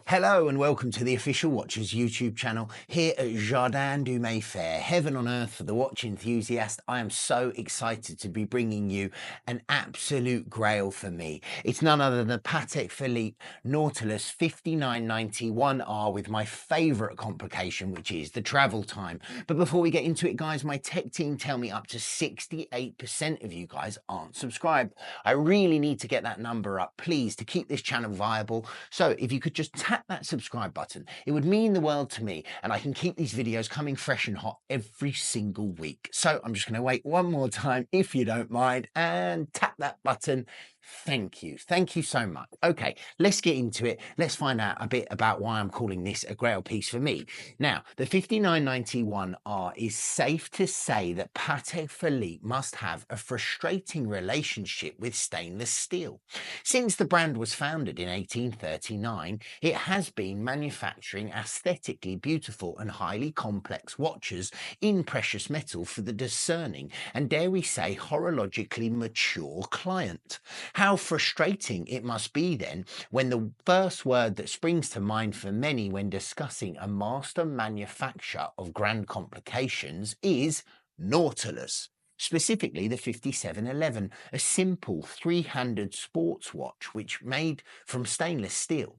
Hello and welcome to the Official Watches YouTube channel here at Jardin du Mayfair. Heaven on earth for the watch enthusiast. I am so excited to be bringing you an absolute grail for me. It's none other than the Patek Philippe Nautilus 5991R with my favourite complication, which is the travel time. But before we get into it, guys, my tech team tell me up to 68% of you guys aren't subscribed. I really need to get that number up, please, to keep this channel viable. So if you could just tap that subscribe button, it would mean the world to me, and I can keep these videos coming fresh and hot every single week. So I'm just going to wait one more time, if you don't mind, and tap that button. Thank you so much. Okay, let's get into it. Let's find out a bit about why I'm calling this a grail piece for me. Now, the 5991R is safe to say that Patek Philippe must have a frustrating relationship with stainless steel. Since the brand was founded in 1839, it has been manufacturing aesthetically beautiful and highly complex watches in precious metal for the discerning and, dare we say, horologically mature client. How frustrating it must be then when the first word that springs to mind for many when discussing a master manufacturer of grand complications is Nautilus. Specifically the 5711, a simple three-handed sports watch which made from stainless steel.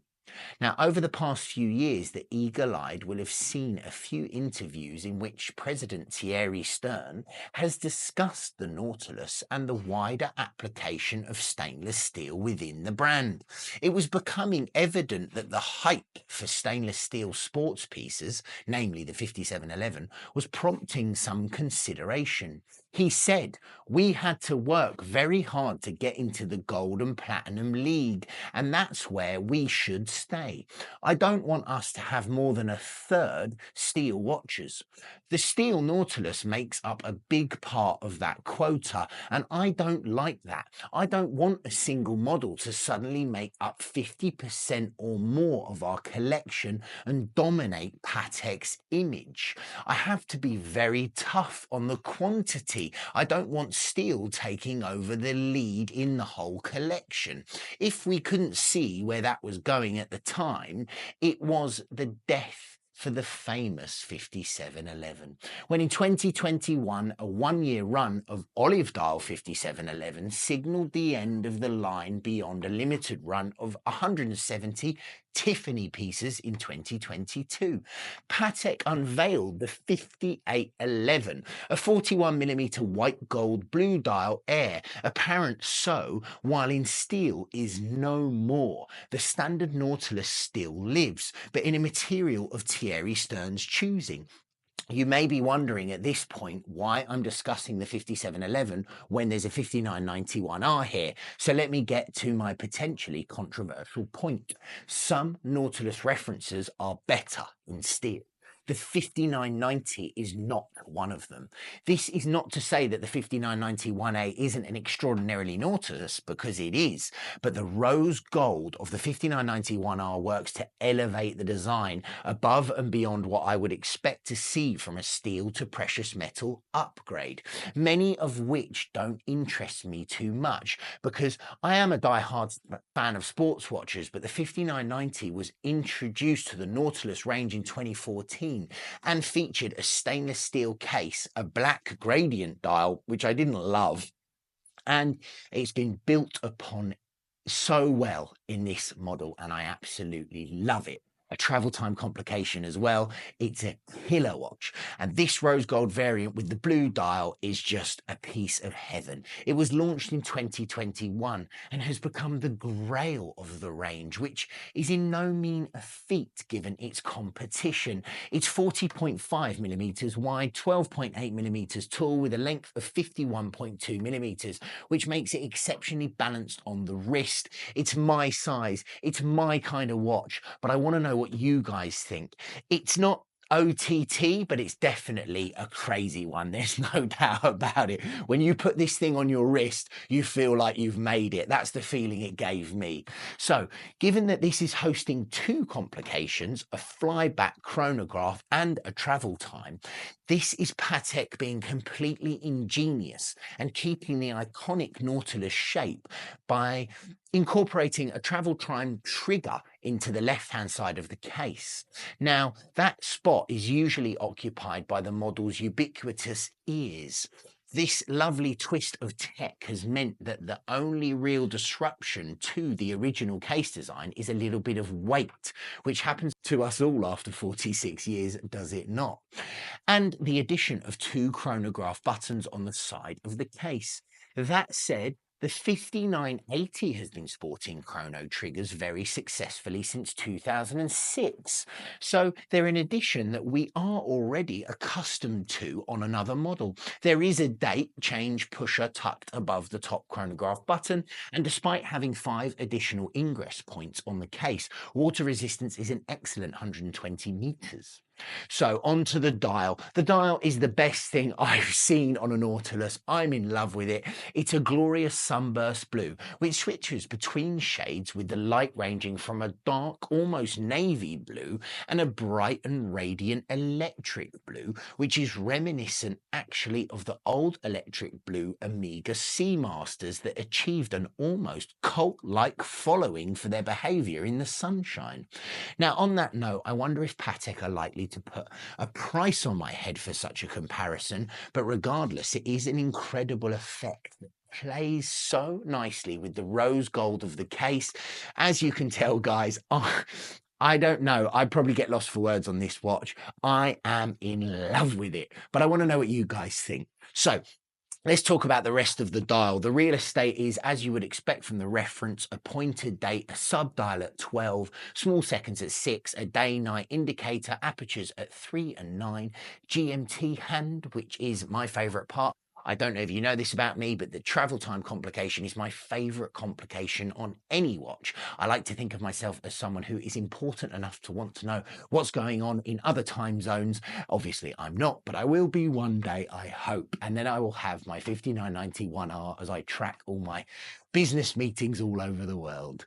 Now, over the past few years, the eagle-eyed will have seen a few interviews in which President Thierry Stern has discussed the Nautilus and the wider application of stainless steel within the brand. It was becoming evident that the hype for stainless steel sports pieces, namely the 5711, was prompting some consideration. He said, "We had to work very hard to get into the gold and platinum league, and that's where we should stay. I don't want us to have more than a third steel watches." The steel Nautilus makes up a big part of that quota, and I don't like that. I don't want a single model to suddenly make up 50% or more of our collection and dominate Patek's image. I have to be very tough on the quantity. I don't want steel taking over the lead in the whole collection. If we couldn't see where that was going at the time, it was the death for the famous 5711. When in 2021, a one-year run of olive dial 5711 signalled the end of the line beyond a limited run of 170 Tiffany pieces in 2022. Patek unveiled the 5811, a 41mm white gold blue dial Air, apparent so, while in steel is no more. The standard Nautilus still lives, but in a material of Thierry Stern's choosing. You may be wondering at this point why I'm discussing the 5711 when there's a 5991R here. So let me get to my potentially controversial point. Some Nautilus references are better in steel. The 5990 is not one of them. This is not to say that the 5991A isn't an extraordinarily Nautilus, because it is, but the rose gold of the 5991R works to elevate the design above and beyond what I would expect to see from a steel to precious metal upgrade, many of which don't interest me too much because I am a die-hard fan of sports watches, but the 5990 was introduced to the Nautilus range in 2014 and featured a stainless steel case, a black gradient dial, which I didn't love, and it's been built upon so well in this model, and I absolutely love it. A travel time complication as well. It's a killer watch, and this rose gold variant with the blue dial is just a piece of heaven. It was launched in 2021 and has become the grail of the range, which is in no mean a feat given its competition. It's 40.5mm wide, 12.8mm tall, with a length of 51.2mm, which makes it exceptionally balanced on the wrist. It's my size, it's my kind of watch, but I want to know what you guys think. It's not OTT, but it's definitely a crazy one. There's no doubt about it. When you put this thing on your wrist, you feel like you've made it. That's the feeling it gave me. So, given that this is hosting two complications, a flyback chronograph and a travel time, this is Patek being completely ingenious and keeping the iconic Nautilus shape by incorporating a travel time trigger into the left-hand side of the case. Now, that spot is usually occupied by the model's ubiquitous ears. This lovely twist of tech has meant that the only real disruption to the original case design is a little bit of weight, which happens to us all after 46 years, does it not? And the addition of 2 chronograph buttons on the side of the case. That said, the 5980 has been sporting chrono triggers very successfully since 2006. So they're an addition that we are already accustomed to on another model. There is a date change pusher tucked above the top chronograph button, and despite having 5 additional ingress points on the case, water resistance is an excellent 120 meters. So onto the dial. The dial is the best thing I've seen on a Nautilus. I'm in love with it. It's a glorious sunburst blue, which switches between shades with the light ranging from a dark, almost navy blue and a bright and radiant electric blue, which is reminiscent actually of the old electric blue Omega Seamasters that achieved an almost cult-like following for their behavior in the sunshine. Now, on that note, I wonder if Patek are likely to put a price on my head for such a comparison, but regardless, it is an incredible effect that plays so nicely with the rose gold of the case. As you can tell, guys, I don't know. I'd probably get lost for words on this watch. I am in love with it, but I want to know what you guys think. So let's talk about the rest of the dial. The real estate is, as you would expect from the reference, a pointed date, a sub-dial at 12, small seconds at 6, a day-night indicator, apertures at 3 and 9, GMT hand, which is my favourite part. I don't know if you know this about me, but the travel time complication is my favourite complication on any watch. I like to think of myself as someone who is important enough to want to know what's going on in other time zones. Obviously, I'm not, but I will be one day, I hope. And then I will have my 5991R as I track all my business meetings all over the world.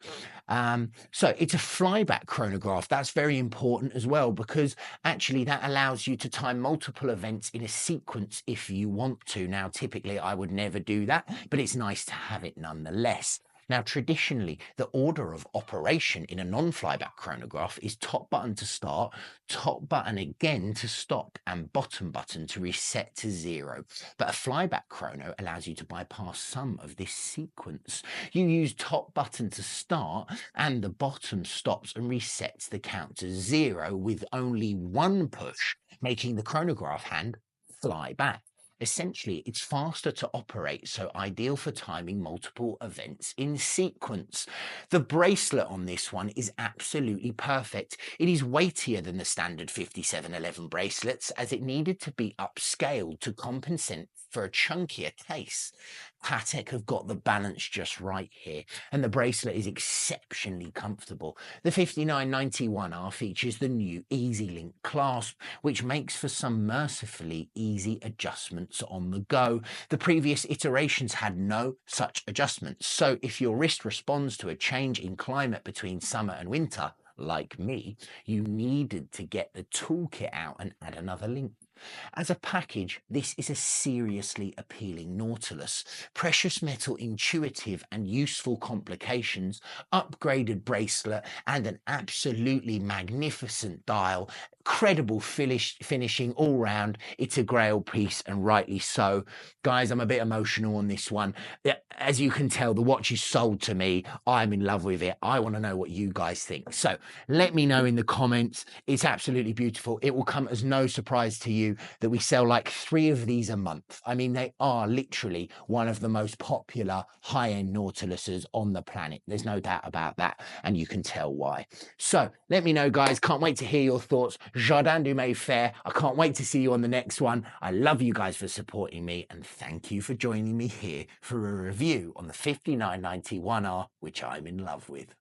So it's a flyback chronograph. That's very important as well, because actually that allows you to time multiple events in a sequence if you want to. Now, typically I would never do that, but it's nice to have it nonetheless. Now, traditionally, the order of operation in a non-flyback chronograph is top button to start, top button again to stop, and bottom button to reset to 0. But a flyback chrono allows you to bypass some of this sequence. You use top button to start, and the bottom stops and resets the count to 0 with only one push, making the chronograph hand fly back. Essentially, it's faster to operate, so ideal for timing multiple events in sequence. The bracelet on this one is absolutely perfect. It is weightier than the standard 5711 bracelets, as it needed to be upscaled to compensate for a chunkier case. Patek have got the balance just right here, and the bracelet is exceptionally comfortable. The 5991R features the new Easy Link clasp, which makes for some mercifully easy adjustments on the go. The previous iterations had no such adjustments, so if your wrist responds to a change in climate between summer and winter, like me, you needed to get the toolkit out and add another link. As a package, this is a seriously appealing Nautilus. Precious metal, intuitive and useful complications, upgraded bracelet, and an absolutely magnificent dial. Credible finishing all round. It's a grail piece, and rightly so. Guys, I'm a bit emotional on this one. As you can tell, the watch is sold to me. I'm in love with it. I want to know what you guys think. So let me know in the comments. It's absolutely beautiful. It will come as no surprise to you that we sell like 3 of these a month. I mean, they are literally one of the most popular high-end Nautiluses on the planet. There's no doubt about that, and you can tell why. So let me know, guys. Can't wait to hear your thoughts. Jardin du Mayfair. I can't wait to see you on the next one. I love you guys for supporting me, and thank you for joining me here for a review on the 5991R, which I'm in love with.